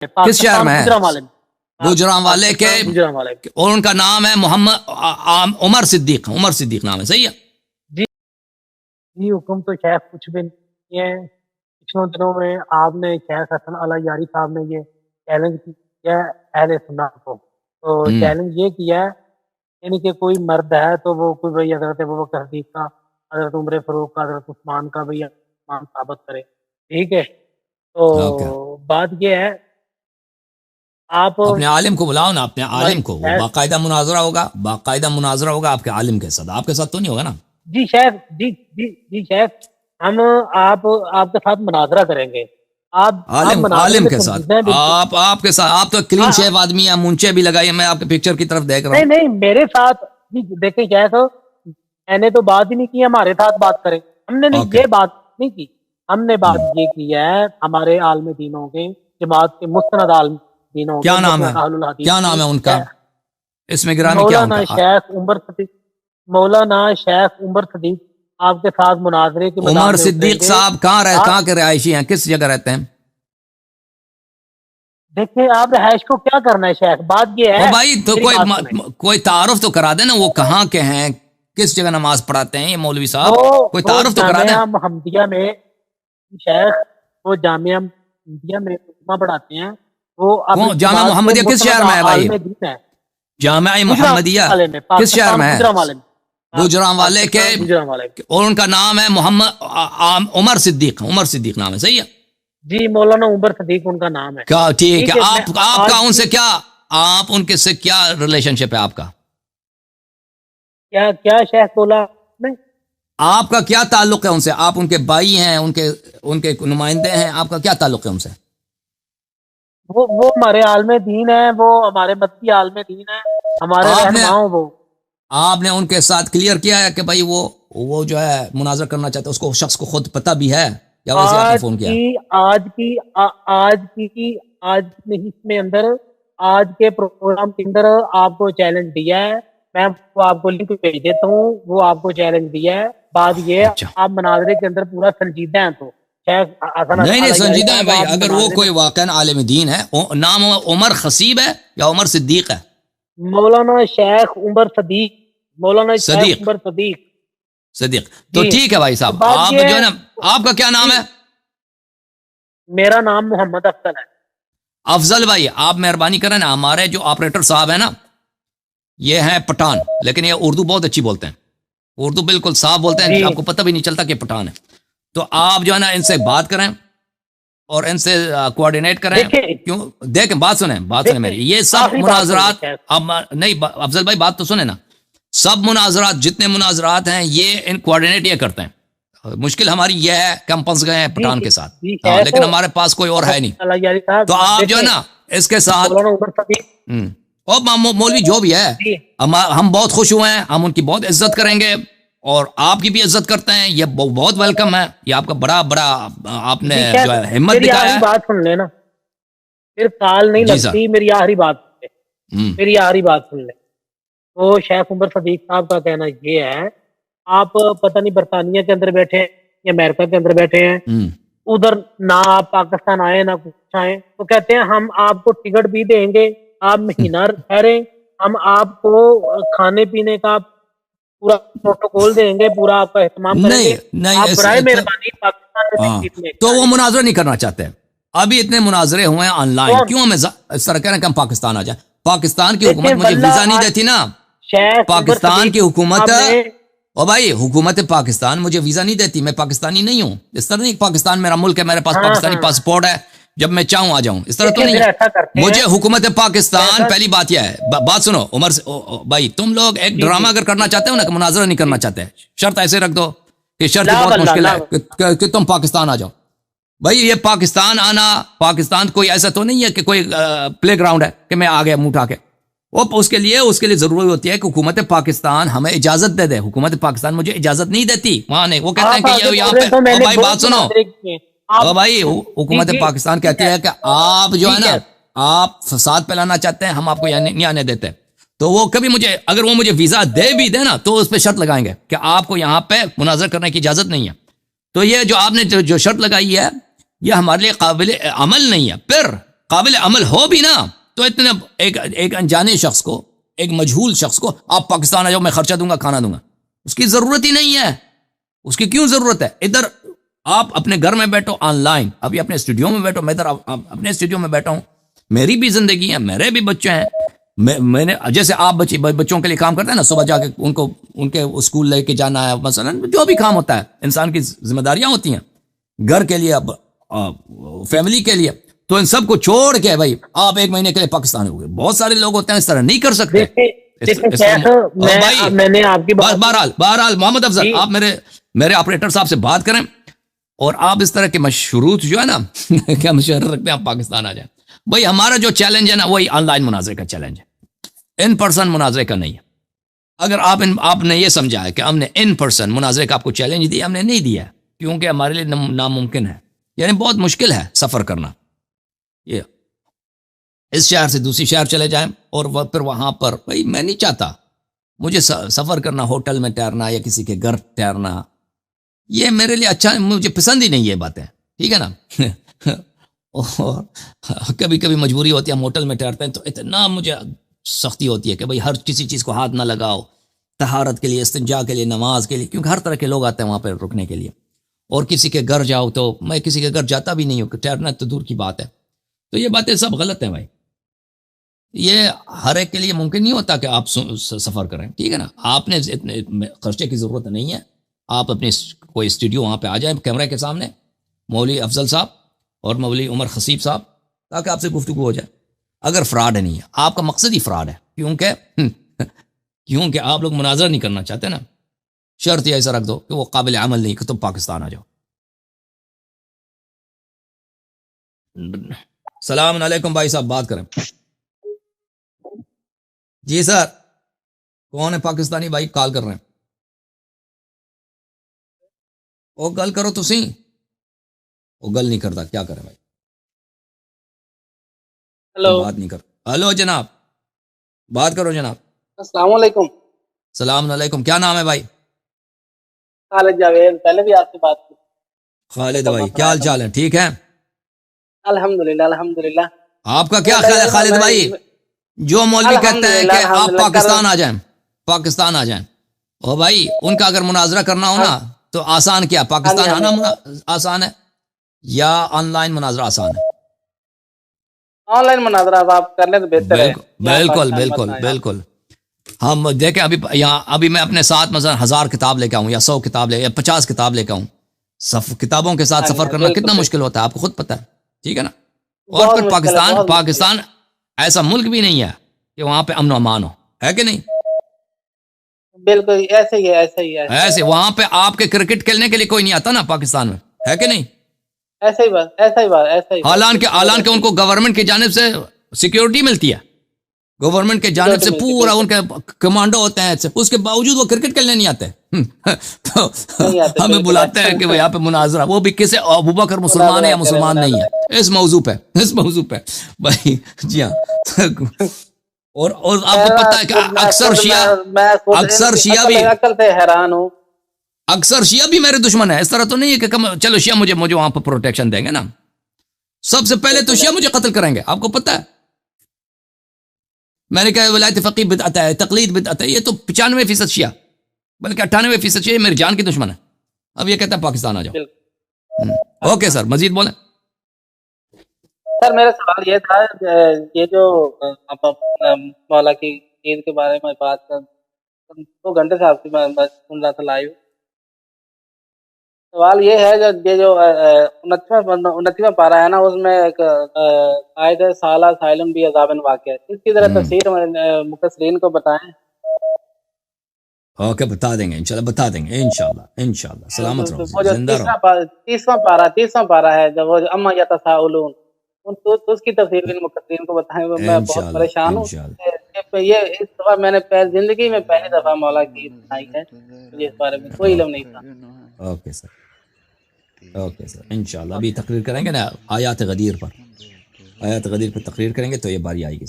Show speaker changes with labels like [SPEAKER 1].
[SPEAKER 1] کس شہر میں ہے؟ گوجرانوالے کے،
[SPEAKER 2] گوجرانوالے کے،
[SPEAKER 1] اور ان کا نام ہے محمد عمر صدیق، عمر صدیق نام ہے، صحیح ہے؟
[SPEAKER 2] جی حکم تو شیخ کچھ بھی نہیں ہے۔ پچھلے دنوں میں آپ نے شیخ حسن علی یاری صاحب نے یہ چیلنج کیا اہل سنت کو، تو چیلنج یہ کیا ہے یعنی کہ کوئی مرد ہے تو وہ کوئی بھائی حضرت ابوبکر صدیق کا، حضرت عمر فاروق کا، حضرت عثمان کا بھی ایمان ثابت کرے، ٹھیک ہے؟ تو بات یہ ہے آپ
[SPEAKER 1] اپنے عالم کو بلاؤ نا، اپنے عالم کو، وہ باقاعدہ مناظرہ ہوگا، باقاعدہ مناظرہ ہوگا آپ کے عالم کے ساتھ، آپ کے ساتھ تو نہیں ہوگا نا؟
[SPEAKER 2] جی شیخ، جی شیخ، ہم آپ کے ساتھ مناظرہ کریں گے، آپ
[SPEAKER 1] عالم کے ساتھ، آپ کے ساتھ، آپ تو کلین شیو آدمی ہیں، مونچے بھی لگائیے، میں آپ کے پکچر کی طرف دیکھ رہا ہوں۔
[SPEAKER 2] نہیں میرے ساتھ دیکھیں شیخ، میں نے تو بات ہی نہیں کی ہمارے ساتھ بات کریں، ہم نے یہ بات نہیں کی، ہم نے بات یہ کی ہے ہمارے عالم دینوں کے، جماعت کے مستند عالم دینوں کے،
[SPEAKER 1] کیا نام ہے؟ کیا نام ہے ان کا؟ اس میں گرامی کیا
[SPEAKER 2] مولانا شیخ عمر صدیق، مولانا شیخ عمر صدیق آپ کے ساتھ مناظرے کے میدان میں
[SPEAKER 1] عمر صدیق صاحب کہاں کے رہائشی ہیں، کس جگہ رہتے ہیں؟
[SPEAKER 2] دیکھیں آپ رہائش کو کیا کرنا ہے شیخ، بات یہ ہے
[SPEAKER 1] بھائی تو کوئی تعارف تو کرا دیں نا، وہ کہاں کے ہیں، کس جگہ نماز پڑھاتے ہیں یہ مولوی صاحب، کوئی تعارف تو کرا دیں۔
[SPEAKER 2] جامعہ محمدیہ میں شیخ، وہ جامعہ محمدیہ میں پڑھاتے ہیں، وہ
[SPEAKER 1] جامعہ محمدیہ کس شہر میں ہے بھائی؟ جامعہ محمدیہ کس شہر میں ہے؟ گوجرانوالے کے، اور ان کا نام ہے محمد عمر صدیق، عمر صدیق نام ہے، صحیح ہے؟
[SPEAKER 2] جی مولانا عمر صدیق ان کا نام ہے۔
[SPEAKER 1] ٹھیک ہے، آپ کا ان سے کیا، آپ ان کے سے کیا ریلیشن شپ ہے آپ کا؟
[SPEAKER 2] کیا شیخ بولا نہیں؟
[SPEAKER 1] آپ کا کیا تعلق ہے ان سے؟ آپ ان کے بھائی ہیں، ان کے نمائندے ہیں، آپ کا کیا تعلق ہے ان سے؟
[SPEAKER 2] وہ ہمارے عالم دین ہے، وہ ہمارے مدتی عالم دین ہے، ہمارے رہنما وہ۔
[SPEAKER 1] آپ نے ان کے ساتھ کلیئر کیا ہے کہ بھائی وہ جو ہے مناظر کرنا چاہتے ہیں، اس کو شخص کو خود پتہ بھی ہے یا ویسے آپ نے فون کیا؟
[SPEAKER 2] آج کے پروگرام کے اندر آپ کو چیلنج دیا ہے، میں وہ آپ کو لنک بھیج دیتا ہوں، وہ آپ کو چیلنج دیا ہے۔ بات یہ ہے آپ مناظرے کے اندر پورا سنجیدہ ہیں تو
[SPEAKER 1] نہیں سنجیدہ ہے بھائی، اگر وہ کوئی واقعا عالم دین ہے، نام عمر خصیب ہے یا عمر صدیق ہے؟
[SPEAKER 2] مولانا شیخ عمر صدیق، مولانا شیخ عمر
[SPEAKER 1] صدیق تو ٹھیک ہے بھائی صاحب، آپ جو ہے نا، آپ کا کیا نام ہے؟
[SPEAKER 2] میرا نام محمد افضل ہے۔
[SPEAKER 1] افضل بھائی آپ مہربانی کریں نا، ہمارے جو آپریٹر صاحب ہیں نا، یہ ہیں پٹھان، لیکن یہ اردو بہت اچھی بولتے ہیں، اردو بالکل صاف بولتے ہیں، آپ کو پتہ بھی نہیں چلتا کہ پٹھان ہے، تو آپ جو ہے نا ان سے بات کریں اور ان سے کوآرڈینیٹ کریں، کیوں دیکھیں، بات سنیں میری، یہ سب مناظرات، اب نہیں افضل بھائی بات تو سنیں نا، سب مناظرات جتنے مناظرات ہیں یہ کوآرڈینیٹ یہ کرتے ہیں، مشکل ہماری یہ ہے کہ ہم پھنس گئے ہیں پٹھان کے ساتھ، لیکن ہمارے پاس کوئی اور ہے نہیں، تو آپ جو ہے نا اس کے ساتھ، اور مولوی جو بھی ہے، ہم بہت خوش ہوئے ہیں، ہم ان کی بہت عزت کریں گے اور آپ کی بھی عزت کرتے ہیں، یہ بہت ویلکم ہے، یہ آپ کا بڑا آپ نے جو ہے ہمت دکھایا ہے۔
[SPEAKER 2] بات سن لینا، پھر کال نہیں لگتی، میری آخری بات سن لیں۔ تو شیخ عمر صدیق صاحب کا کہنا یہ ہے، آپ پتہ نہیں برطانیہ کے اندر بیٹھے ہیں یا امریکہ کے اندر بیٹھے ہیں، ادھر نہ آپ پاکستان آئے نہ کچھ آئے، تو کہتے ہیں ہم آپ کو ٹکٹ بھی دیں گے، آپ مہینہ ٹھہریں، ہم آپ کو کھانے پینے کا پورا پروٹوکول دیں گے، پورا آپ کا اہتمام کریں گے، آپ برائے مہربانی پاکستان میں۔
[SPEAKER 1] تو وہ مناظرہ نہیں کرنا چاہتے، ابھی اتنے مناظرے ہوئے ہیں آن لائن، کیوں ہمیں اس طرح کہہ رہے ہیں کہ ہم پاکستان آ جائیں؟ پاکستان کی حکومت مجھے ویزا نہیں دیتی نا، پاکستان کی حکومت، او بھائی حکومت پاکستان مجھے ویزا نہیں دیتی، میں پاکستانی نہیں ہوں، اس طرح نہیں، پاکستان میرا ملک ہے، میرے پاس پاکستانی پاسپورٹ ہے، جب میں چاہوں آ جاؤں، اس طرح تو نہیں ہے، مجھے حکومت پاکستان، پہلی بات یہ ہے، بات سنو عمر بھائی، تم لوگ ایک ڈرامہ اگر کرنا چاہتے ہو نا کہ مناظرہ نہیں کرنا چاہتے، شرط ایسے رکھ دو کہ شرط بہت مشکل ہے کہ تم پاکستان آ جاؤ، بھائی یہ پاکستان آنا، پاکستان کوئی ایسا تو نہیں ہے کہ کوئی پلے گراؤنڈ ہے کہ میں آ گیا منہ اٹھا کے، وہ اس کے لیے ضروری ہوتی ہے کہ حکومت پاکستان ہمیں اجازت دے دے، حکومت پاکستان مجھے اجازت نہیں دیتی وہاں نہیں، وہ کہتے ہیں کہ یہاں پہ، بھائی بات سنو، بھائی حکومت پاکستان کہتی ہے کہ آپ جو ہے نا، آپ فساد پھیلانا چاہتے ہیں، ہم آپ کو نہیں آنے دیتے، تو وہ کبھی مجھے، اگر وہ مجھے ویزا دے بھی دے نا تو اس پہ شرط لگائیں گے کہ آپ کو یہاں پہ مناظر کرنے کی اجازت نہیں ہے، تو یہ جو آپ نے جو شرط لگائی ہے یہ ہمارے لیے قابل عمل نہیں ہے، پھر قابل عمل ہو بھی نا تو اتنے ایک انجانے شخص کو، ایک مجہول شخص کو آپ پاکستان آ جاؤ میں خرچہ دوں گا کھانا دوں گا، اس کی ضرورت ہی نہیں ہے. اس کی کیوں ضرورت ہے؟ ادھر آپ اپنے گھر میں بیٹھو آن لائن، ابھی اپنے اسٹوڈیو میں بیٹھو، میں ادھر اپنے اسٹوڈیو میں بیٹھا ہوں، میری بھی زندگی ہے، میرے بھی بچے ہیں، میں نے جیسے آپ بچوں کے لیے کام کرتے ہیں نا، صبح جا کے ان کے اسکول لے کے جانا ہے، مثلا جو بھی کام ہوتا ہے انسان کی ذمہ داریاں ہوتی ہیں گھر کے لیے، فیملی کے لیے، تو ان سب کو چھوڑ کے بھائی آپ ایک مہینے کے لیے پاکستان ہو گئے. بہت سارے لوگ ہوتے ہیں اس طرح نہیں کر سکتے. بہرحال محمد افضل آپ میرے آپریٹر صاحب سے بات کریں، اور آپ اس طرح کے مشروط جو ہے نا کیا مشورہ رکھتے ہیں آپ پاکستان آ جائیں. بھائی ہمارا جو چیلنج ہے نا وہی آن لائن مناظرے کا چیلنج ہے، ان پرسن مناظرے کا نہیں ہے. اگر آپ نے یہ سمجھا ہے کہ ہم نے ان پرسن مناظرے کا آپ کو چیلنج دیا، ہم نے نہیں دیا، کیونکہ ہمارے لیے ناممکن ہے، یعنی بہت مشکل ہے سفر کرنا. یہ اس شہر سے دوسری شہر چلے جائیں اور پھر وہاں پر بھائی میں نہیں چاہتا مجھے سفر کرنا، ہوٹل میں ٹھہرنا یا کسی کے گھر ٹھہرنا، یہ میرے لیے اچھا، مجھے پسند ہی نہیں یہ باتیں، ٹھیک ہے نا. اور کبھی کبھی مجبوری ہوتی ہے، ہم ہوٹل میں ٹھہرتے ہیں تو اتنا مجھے سختی ہوتی ہے کہ بھائی ہر کسی چیز کو ہاتھ نہ لگاؤ، طہارت کے لیے، استنجا کے لیے، نماز کے لیے، کیونکہ ہر طرح کے لوگ آتے ہیں وہاں پہ رکنے کے لیے. اور کسی کے گھر جاؤ تو میں کسی کے گھر جاتا بھی نہیں ہوں، ٹھہرنا تو دور کی بات ہے. تو یہ باتیں سب غلط ہیں بھائی، یہ ہر ایک کے لیے ممکن نہیں ہوتا کہ آپ سفر کریں، ٹھیک ہے نا. آپ نے اتنے خرچے کی ضرورت نہیں ہے، آپ اپنے کوئی اسٹوڈیو وہاں پہ آ جائیں کیمرے کے سامنے، مولوی افضل صاحب اور مولوی عمر خصیب صاحب، تاکہ آپ سے گفتگو ہو جائے. اگر فراڈ نہیں ہے، آپ کا مقصد ہی فراڈ ہے، کیونکہ آپ لوگ مناظرہ نہیں کرنا چاہتے نا، شرط یہ ایسا رکھ دو کہ وہ قابل عمل نہیں کہ تم پاکستان آ جاؤ. السلام علیکم بھائی صاحب، بات کریں. جی سر، کون ہے پاکستانی بھائی کال کر رہے ہیں؟ وہ گل کرو تو سی، وہ گل نہیں کرتا، کیا کرے بھائی.
[SPEAKER 2] ہلو،
[SPEAKER 1] بات نہیں کر. ہلو جناب، بات کرو جناب.
[SPEAKER 2] السلام علیکم.
[SPEAKER 1] السلام علیکم، کیا نام ہے بھائی؟
[SPEAKER 2] خالد جاوید، پہلے بھی آپ سے بات کی.
[SPEAKER 1] خالد بھائی کیا حال چال ہے؟ ٹھیک ہے
[SPEAKER 2] الحمدللہ الحمدللہ.
[SPEAKER 1] آپ کا کیا خیال ہے خالد بھائی، جو مولوی کہتے ہیں کہ آپ پاکستان آ جائیں، پاکستان آ جائیں، او بھائی ان کا اگر مناظرہ کرنا ہو نا تو آسان کیا پاکستان آنا آسان ہے یا آن لائن مناظرہ آسان ہے؟
[SPEAKER 2] آن لائن مناظرہ آپ کر لیں تو بہتر ہے.
[SPEAKER 1] بالکل بالکل بالکل. ہم دیکھیں ابھی میں اپنے ساتھ مثلا 1000 کتاب لے کے آؤں یا 100 کتاب لے یا 50 کتاب لے کے آؤں، کتابوں کے ساتھ سفر کرنا کتنا مشکل ہوتا ہے آپ کو خود پتہ ہے، ٹھیک ہے نا. اور پھر پاکستان ایسا ملک بھی نہیں ہے کہ وہاں پہ امن و امان ہو، ہے کہ نہیں؟
[SPEAKER 2] بالکل ایسے ہی ہے، ایسے ہی ہے،
[SPEAKER 1] ایسے وہاں پہ آپ کے کرکٹ کھیلنے کے لیے کوئی نہیں آتا نا پاکستان میں، ہے کہ نہیں؟
[SPEAKER 2] ایسا ہی بات، ایسا ہی بات، ایسا ہی.
[SPEAKER 1] حالانکہ ان کو گورنمنٹ کی جانب سے سیکیورٹی ملتی ہے، گورنمنٹ کے جانب سے پورا ان کے کمانڈو ہوتے ہیں، اس کے باوجود وہ کرکٹ کھیلنے نہیں آتے. تو ہمیں بلاتے ہیں کہ یہاں پہ مناظرہ، وہ بھی کسے ابوبکر مسلمان ہے یا مسلمان نہیں ہے، اس موضوع پہ بھائی. جی ہاں. اور آپ کو پتہ ہے کہ اکثر شیعہ بھی
[SPEAKER 2] حیران ہوں،
[SPEAKER 1] اکثر شیعہ بھی میرے دشمن ہے. اس طرح تو نہیں ہے کہ چلو شیعہ مجھے وہاں پہ پروٹیکشن دیں گے نا، سب سے پہلے تو شیعہ مجھے قتل کریں گے، آپ کو پتہ ہے. میں نے کہا ولایت فقیہ بدعت ہے، تقلید بدعت ہے، یہ تو 95% شیعہ بلکہ 98% شیعہ میری جان کی دشمن ہے. اب یہ کہتا ہے پاکستان آ جاؤ. اوکے سر، مزید بولیں.
[SPEAKER 2] سر میرا سوال یہ تھا، یہ جو مولا کی عید کے بارے میں بات کر 2 گھنٹے سے آپ کی میں سن رہا تھا لائیو. سوال یہ ہے یہ جو 29واں پارہ ہے نا، اس میں ایک آیت ہے سالہ سائلم بھی عذاب واقع ہے، اس کی ذرا تفسیر مفسرین کو بتائیں.
[SPEAKER 1] اوکے بتا دیں گے انشاءاللہ، بتا دیں گے انشاءاللہ. سلامت رہو، زندہ رہو.
[SPEAKER 2] 30واں پارہ ہے جب وہ اما یتساءلون، اس کی تفسیر بھی مفسرین کو بتائیں. میں بہت پریشان ہوں، یہ اس دفعہ میں نے زندگی میں پہلی دفعہ مولا کی عید منائی ہے، مجھے اس بارے میں کوئی علم نہیں تھا.
[SPEAKER 1] اوکے سر انشاءاللہ. ابھی تقریر کریں گے نا آیات غدیر پر تقریر کریں گے تو یہ باری آئے گی.